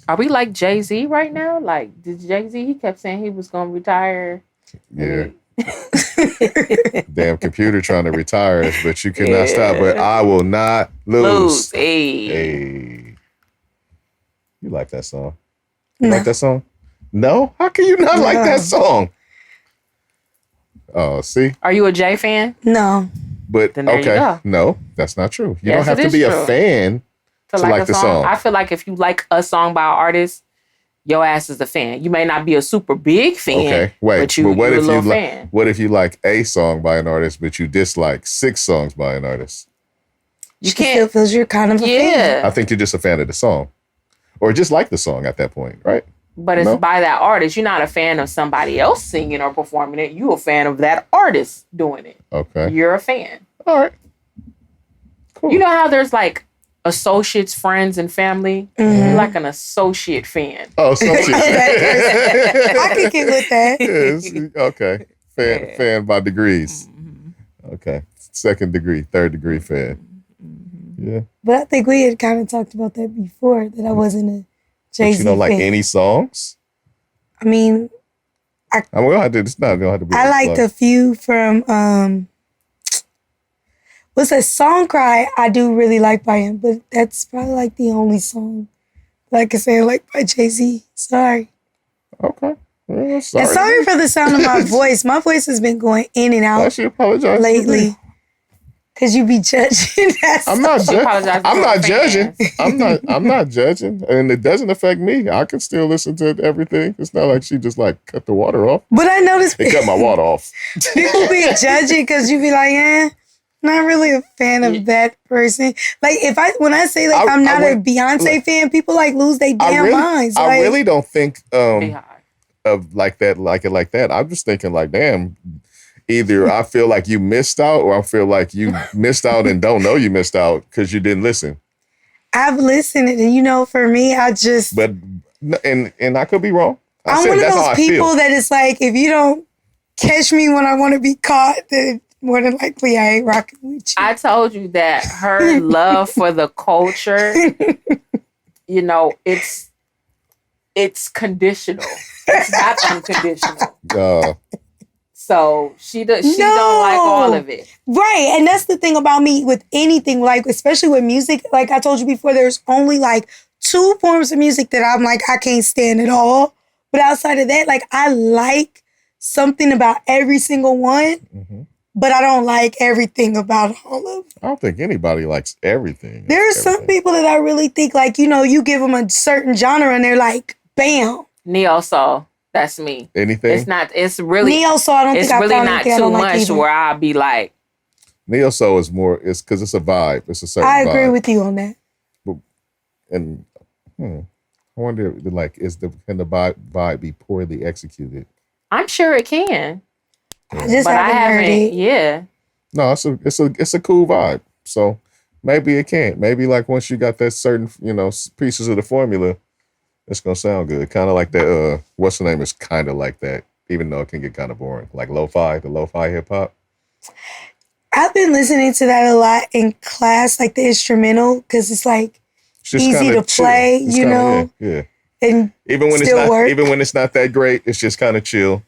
Are we like Jay-Z right now? Like, did Jay-Z, he kept saying he was going to retire. Yeah. Damn computer trying to retire us, but you cannot stop. But I will not lose. Hey. You like that song? You like that song? No? How can you not like that song? Oh, see? Are you a Jay fan? No. But, okay. No, that's not true. You don't have to be a fan to like the song. I feel like if you like a song by an artist, your ass is a fan. You may not be a super big fan. Okay, wait. But what you're if a little fan. What if you like a song by an artist, but you dislike 6 songs by an artist? You can't. Still feels you're kind of a fan. I think you're just a fan of the song, or just like the song at that point, right? But it's by that artist. You're not a fan of somebody else singing or performing it. You're a fan of that artist doing it. Okay. You're a fan. All right. Cool. You know how there's like associates, friends, and family? Mm-hmm. You're like an associate fan. Oh, associate. I can get with that. Yes. Okay. Fan by degrees. Mm-hmm. Okay. 2nd degree, 3rd degree fan. Mm-hmm. Yeah. But I think we had kind of talked about that before, that I wasn't a Jay-Z fan. You don't like any songs? I mean, we don't have to, it's not, don't have to be. I liked a few from, what's that song Cry? I do really like by him, but that's probably like the only song that I can say I like by Jay-Z. Sorry. Okay. Well, sorry. And sorry for the sound of my voice. My voice has been going in and out lately. Cause you be judging. I'm not judging. I'm not judging, and it doesn't affect me. I can still listen to everything. It's not like she just like cut the water off. But I noticed they cut my water off. People be judging because you be like, not really a fan of that person. Like when I say like I'm not a Beyonce fan, people like lose their damn minds. I really don't think of like that. I'm just thinking like, damn. Either I feel like you missed out, or I feel like you missed out and don't know you missed out because you didn't listen. I've listened, and for me, I just. But and I could be wrong. I'm one of those people that it's like, if you don't catch me when I want to be caught, then more than likely I ain't rocking with you. I told you that her love for the culture, it's conditional. It's not unconditional. So she don't like all of it. Right. And that's the thing about me with anything, like, especially with music. Like I told you before, there's only like 2 forms of music that I'm like, I can't stand at all. But outside of that, like I like something about every single one, but I don't like everything about all of them. I don't think anybody likes everything. There are some people that I really think like, you give them a certain genre and they're like, bam. Neo-soul. That's me. Anything? It's really Neo-soul. I don't think I really not too much where I'll be like. Neo-soul is more. It's because it's a vibe. It's a certain. I agree with you on that. And I wonder, like, can the vibe be poorly executed? I'm sure it can. I just haven't heard it. Yeah. No, it's a cool vibe. So maybe it can. Maybe like once you got that certain pieces of the formula. It's going to sound good. Kind of like that, what's the name is kind of like that, even though it can get kind of boring. Like the lo-fi hip-hop. I've been listening to that a lot in class, like the instrumental, because it's like easy to play, Yeah. And even when it's not that great, it's just kind of chill.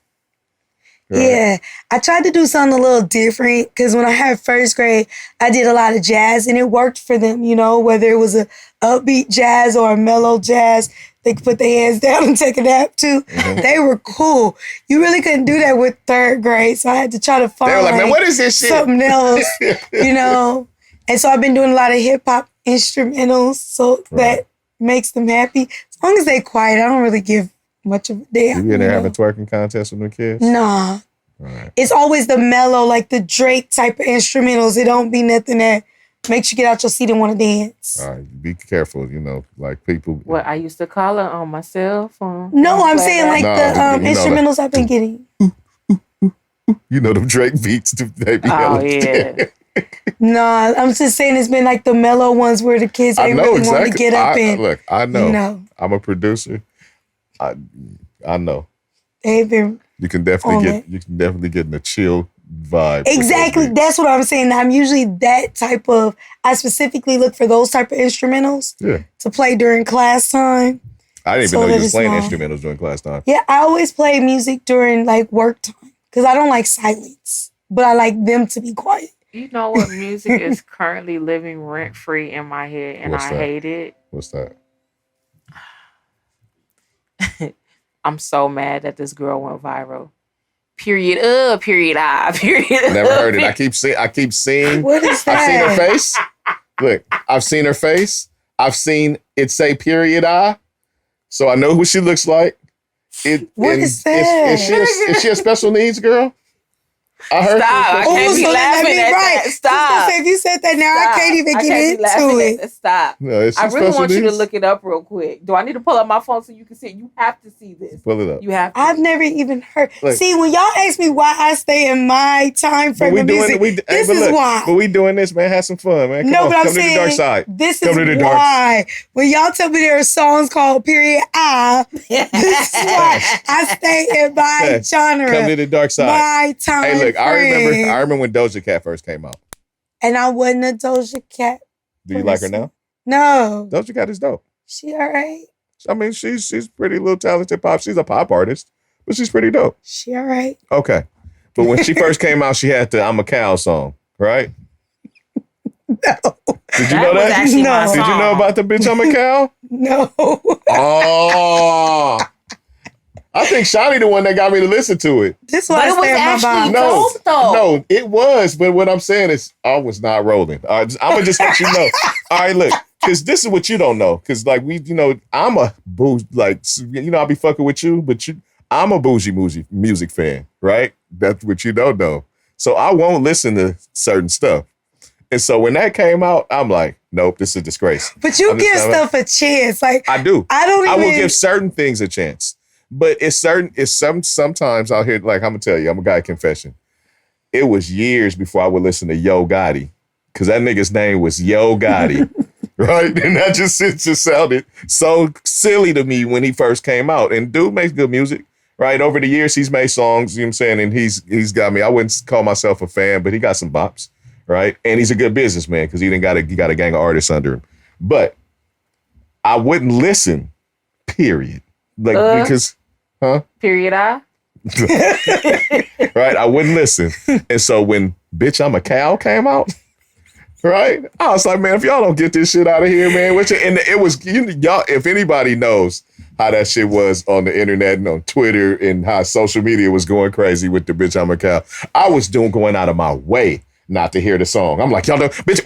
Right? Yeah. I tried to do something a little different, because when I had 1st grade, I did a lot of jazz, and it worked for them, whether it was a upbeat jazz or a mellow jazz. They could put their hands down and take a nap too. Mm-hmm. They were cool. You really couldn't do that with 3rd grade, so I had to try to find. They were like, man, what is this shit? Something else, And so I've been doing a lot of hip hop instrumentals, so that makes them happy. As long as they quiet, I don't really give much of a damn. You in there having twerking contests with the kids? Nah. Right. It's always the mellow, like the Drake type of instrumentals. It don't be nothing that makes you get out your seat and want to dance. All right, be careful, like people. What I used to call it on my cell phone. No, I'm saying like the instrumentals I've been getting. Them Drake beats, they be yeah. Nah, I'm just saying it's been like the mellow ones where the kids ain't really want to get up and. Look, I know. I'm a producer. I know. They've been. You can definitely get in a chill vibe. Exactly. That's what I'm saying. I'm usually that type of, I specifically look for those type of instrumentals to play during class time. I didn't even know you was playing instrumentals during class time. Yeah, I always play music during like work time because I don't like silence, but I like them to be quiet. You know what music is currently living rent free in my head, and I hate it. What's that? I'm so mad that this girl went viral. Period. Period. Period. Never heard it. I keep seeing. What is that? I've seen her face. Look, I've seen her face. I've seen it say period. So I know who she looks like. What is that? Is she a special needs girl? I heard. Stop! I can't be laughing at that. Stop! If you said that now, I can't even get into it. Stop! No, I really want you to look it up real quick. Do I need to pull up my phone so you can see it? You have to see this. Pull it up. You have to. I've never even heard. Look, see, when y'all ask me why I stay in my time frame of music, this is why. But we doing this, man. Have some fun, man. Come to the dark side. This is why. When y'all tell me there are songs called Period this is why I stay in my genre. Come to the dark side. My time. Hey, look. I remember when Doja Cat first came out. And I wasn't a Doja Cat. Do you like her now? No. Doja Cat is dope. She all right? I mean, she's pretty little talented pop. She's a pop artist, but she's pretty dope. She all right? Okay. But when she first came out, she had the I'm a Cow song, right? No. Did you know that? No. Did you know about the bitch I'm a Cow? No. Oh. I think Shanni the one that got me to listen to it. This was actually dope, though. No, it was. But what I'm saying is, I was not rolling. I'm gonna just let you know. All right, look, because this is what you don't know. Because like I'm a bougie, I'll be fucking with you, but I'm a bougie music fan, right? That's what you don't know. So I won't listen to certain stuff. And so when that came out, I'm like, nope, this is a disgrace. But you give stuff a chance, like I do. I will give certain things a chance. But sometimes I'll hear, like, I'm going to tell you, I'm a guy confession. It was years before I would listen to Yo Gotti, because that nigga's name was Yo Gotti, right? And that just sounded so silly to me when he first came out. And dude makes good music, right? Over the years, he's made songs, you know what I'm saying? And he's got me, I wouldn't call myself a fan, but he got some bops, right? And he's a good businessman because he got a gang of artists under him. But I wouldn't listen, period. Like, because... Huh? Period. Right? I wouldn't listen. And so when Bitch I'm a Cow came out, right? I was like, man, if y'all don't get this shit out of here, man. And it was, y'all, if anybody knows how that shit was on the internet and on Twitter and how social media was going crazy with the Bitch I'm a Cow, I was going out of my way not to hear the song. I'm like, y'all know, bitch,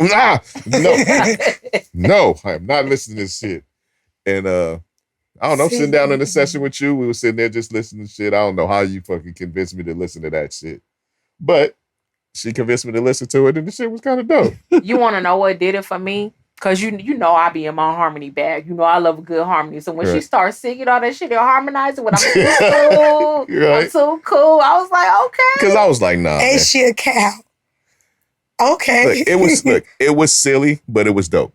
no, I am not listening to this shit. And, I don't know, sitting down in a session with you, we were sitting there just listening to shit. I don't know how you fucking convinced me to listen to that shit. But she convinced me to listen to it, and the shit was kind of dope. You want to know what did it for me? Because you know I be in my harmony bag. You know I love a good harmony. So when she starts singing all that shit and harmonizing with I'm too cool, I'm too cool, I was like, okay. Because I was like, nah. Ain't she a cow? Okay. Look, it was silly, but it was dope.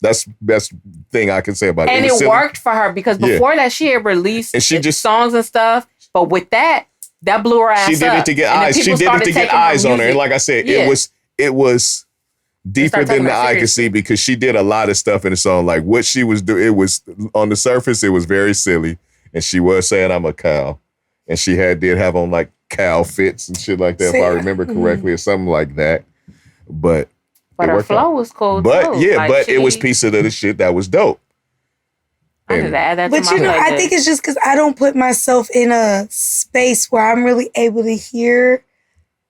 That's the best thing I can say about it. And it worked for her because before that she had released songs and stuff. But with that blew her ass up. She did it to get eyes. She did it to get eyes on her. And like I said, it was deeper than the eye could see because she did a lot of stuff in the song. Like what she was doing, it was on the surface, it was very silly. And she was saying I'm a cow. And she did have on like cow fits and shit like that, if I remember correctly, or something like that. But her flow was cool but, too. Yeah, like but it was piece of the shit that was dope. I just add that to my playlist. I think it's just because I don't put myself in a space where I'm really able to hear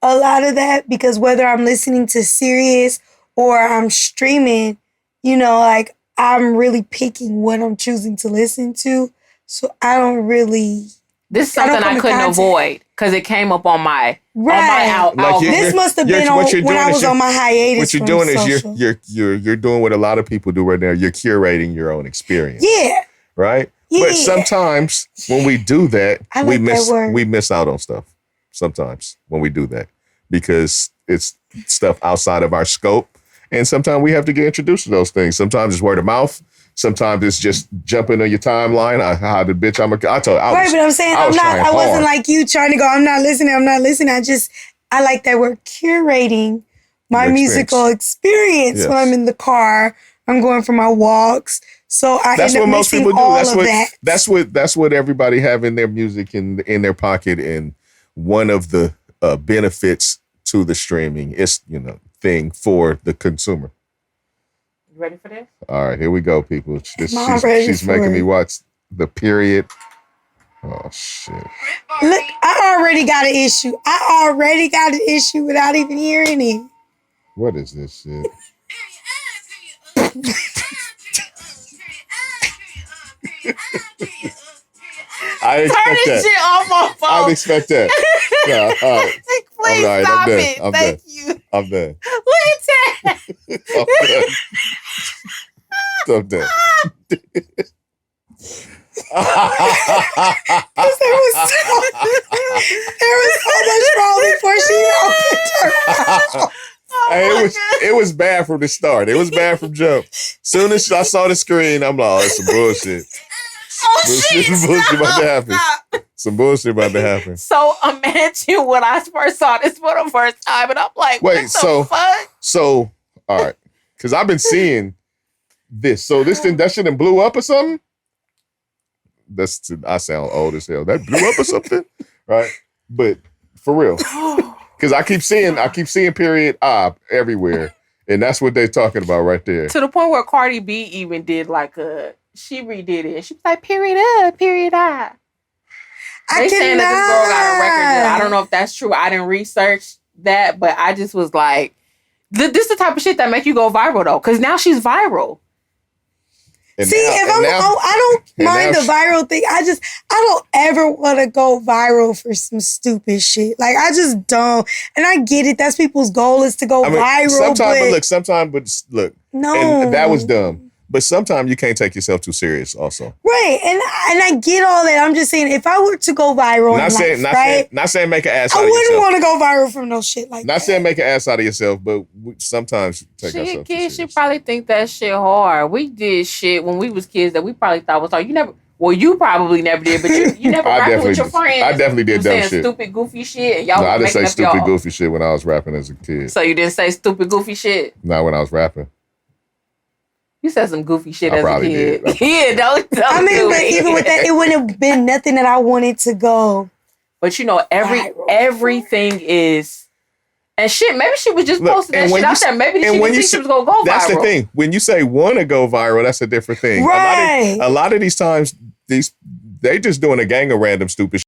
a lot of that because whether I'm listening to Sirius or I'm streaming, like I'm really picking what I'm choosing to listen to. So I don't really... This is something I couldn't avoid because it came up on my This must have been when I was on my hiatus. What you're doing is you're doing what a lot of people do right now. You're curating your own experience. Yeah. Right. Yeah. But sometimes when we do that, we miss out on stuff. Sometimes when we do that because it's stuff outside of our scope, and sometimes we have to get introduced to those things. Sometimes it's word of mouth. Sometimes it's just jumping on your timeline. How the bitch I'm a... I told I was, but I'm saying I wasn't like you trying to go, I'm not listening. I like that we're curating my musical experience when I'm in the car. I'm going for my walks. So I that's end what up most mixing people do. all That's what everybody have in their music in their pocket. And one of the benefits to the streaming is, thing for the consumer. You ready for this? All right, here we go, people. She's making me watch the period. Oh shit! Look, I already got an issue without even hearing it. What is this shit? I expect that. Shit off my phone. I expect that. Yeah, all right. Please stop it. Thank you. I'm done. Look at that. I'm done. There was so much wrong before she opened her mouth. Hey, it was bad from the start. It was bad from jump. Soon as I saw the screen, I'm like, oh, it's some bullshit. Some bullshit about to happen. Some bullshit about to happen. So imagine when I first saw this for the first time, and I'm like, what the fuck? So, all right. Because I've been seeing this. So that shit done blew up or something? I sound old as hell. That blew up or something? Right? But for real. Because I keep seeing period everywhere. And that's what they're talking about right there. To the point where Cardi B even did she redid it. She was like, period up, period up. They saying that this girl got a record deal. I don't know if that's true. I didn't research that, but I just was like, this is the type of shit that make you go viral though. Because now she's viral. And I don't mind the viral thing. I don't ever want to go viral for some stupid shit. Like, I just don't. And I get it. That's people's goal is to go viral. Sometimes, no. And that was dumb. But sometimes you can't take yourself too serious also. Right. And I get all that. I'm just saying, if I were to go viral not saying make an ass out I of yourself. wouldn't want to go viral from no shit like that. Not saying make an ass out of yourself, but sometimes take ourselves too serious. She probably think that shit hard. We did shit when we was kids that we probably thought was hard. You probably never did, but you never rapped with your friends. I definitely did dumb shit. Stupid, goofy shit. And y'all I didn't say stupid, y'all. Goofy shit when I was rapping as a kid. So you didn't say stupid, goofy shit? Not when I was rapping. You said some goofy shit as a kid. Did. Yeah, don't I mean, do but even with that, it wouldn't have been nothing that I wanted to go. But everything is, and shit. Maybe she was just posting that shit out there. Maybe she didn't think she was gonna go viral. That's the thing. When you say want to go viral, that's a different thing. Right. A lot of these times, they just doing a gang of random stupid shit.